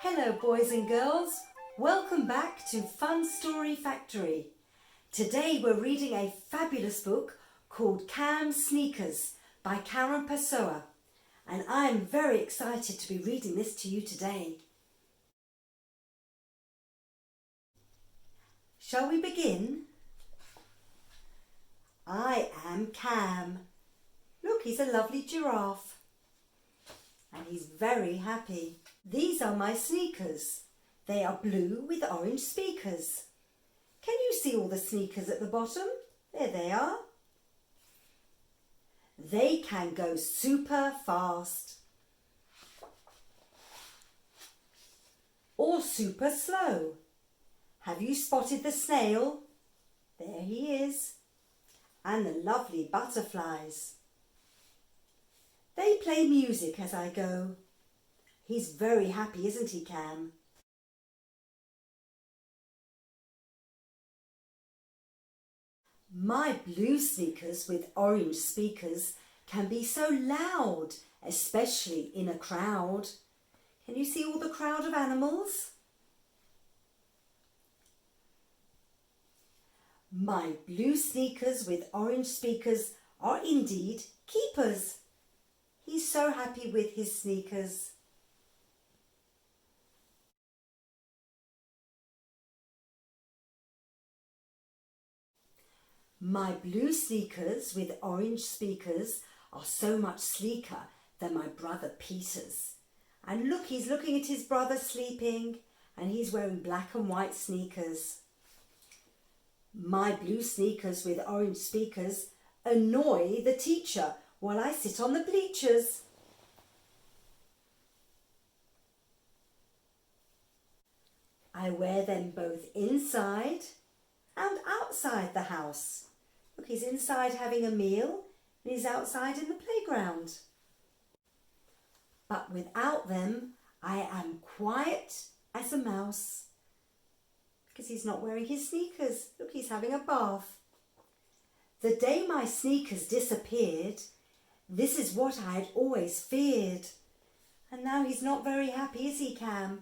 Hello boys and girls, welcome back to Fun Story Factory. Today we're reading a fabulous book called Cam's Sneakers by Karren Pessoa, and I am very excited to be reading this to you today. Shall we begin? I am Cam. Look, he's a lovely giraffe and he's very happy. These are my sneakers. They are blue with orange speakers. Can you see all the sneakers at the bottom? There they are. They can go super fast or super slow. Have you spotted the snail? There he is. And the lovely butterflies. They play music as I go. He's very happy, isn't he, Cam? My blue sneakers with orange speakers can be so loud, especially in a crowd. Can you see all the crowd of animals? My blue sneakers with orange speakers are indeed keepers. He's so happy with his sneakers. My blue sneakers with orange speakers are so much sleeker than my brother Peter's. And look, he's looking at his brother sleeping and he's wearing black and white sneakers. My blue sneakers with orange speakers annoy the teacher while I sit on the bleachers. I wear them both inside and outside the house. Look, he's inside having a meal and he's outside in the playground. But without them, I am quiet as a mouse because he's not wearing his sneakers. Look, he's having a bath. The day my sneakers disappeared, this is what I had always feared. And now he's not very happy, is he, Cam?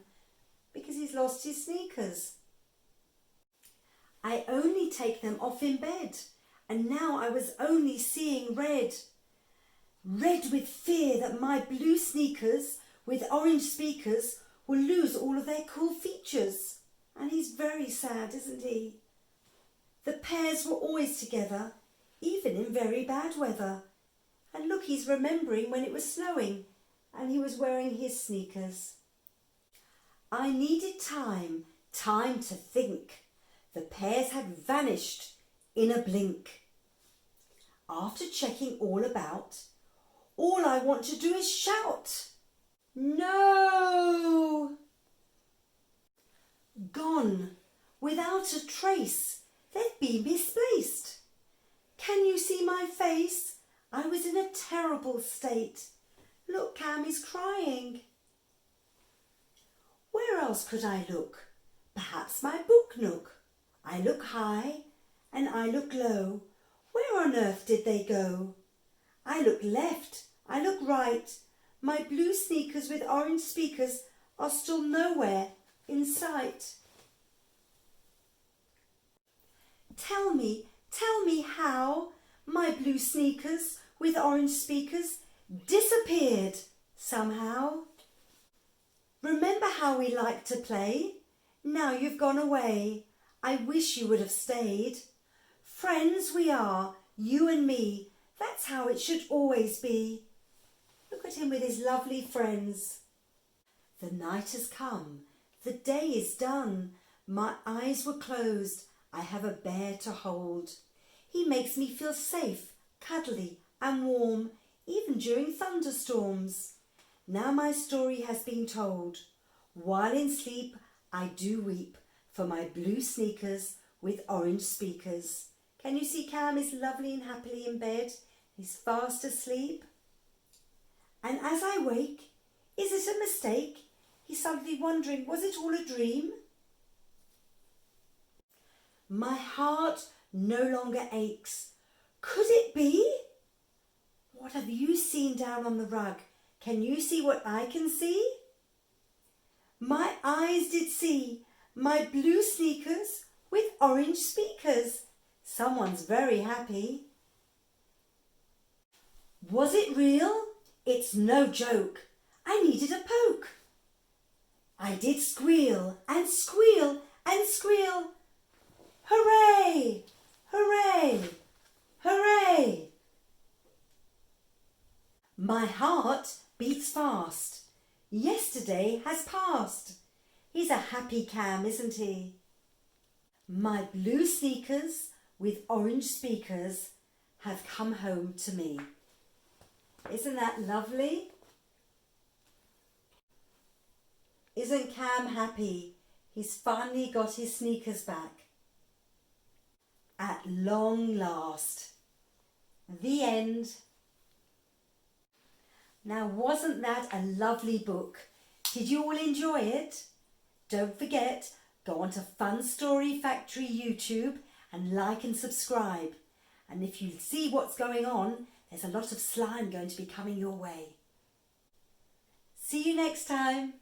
Because he's lost his sneakers. I only take them off in bed, and now I was only seeing red. Red with fear that my blue sneakers with orange speakers will lose all of their cool features. And he's very sad, isn't he? The pairs were always together, even in very bad weather. And look, he's remembering when it was snowing and he was wearing his sneakers. I needed time to think. The pairs had vanished in a blink. After checking all about, all I want to do is shout, "No!" Gone, without a trace, they'd been misplaced. Can you see my face? I was in a terrible state. Look, Cam is crying. Where else could I look? Perhaps my book nook. I look high and I look low. Where on earth did they go? I look left, I look right. My blue sneakers with orange speakers are still nowhere in sight. Tell me how my blue sneakers with orange speakers disappeared somehow. Remember how we liked to play? Now you've gone away. I wish you would have stayed. Friends we are, you and me. That's how it should always be. Look at him with his lovely friends. The night has come. The day is done. My eyes were closed. I have a bear to hold. He makes me feel safe, cuddly and warm, even during thunderstorms. Now my story has been told. While in sleep, I do weep for my blue sneakers with orange speakers. Can you see Cam is lovely and happily in bed? He's fast asleep. And as I wake, is it a mistake? He's suddenly wondering, was it all a dream? My heart no longer aches. Could it be? What have you seen down on the rug? Can you see what I can see? My eyes did see my blue sneakers with orange speakers. Someone's very happy. Was it real? It's no joke. I needed a poke. I did squeal and squeal and squeal. Hooray! Hooray! Hooray! My heart beats fast. Yesterday has passed. He's a happy Cam, isn't he? My blue sneakers with orange speakers have come home to me. Isn't that lovely? Isn't Cam happy? He's finally got his sneakers back. At long last. The end. Now, wasn't that a lovely book? Did you all enjoy it? Don't forget, go onto Fun Story Factory YouTube and like and subscribe. And if you see what's going on, there's a lot of slime going to be coming your way. See you next time.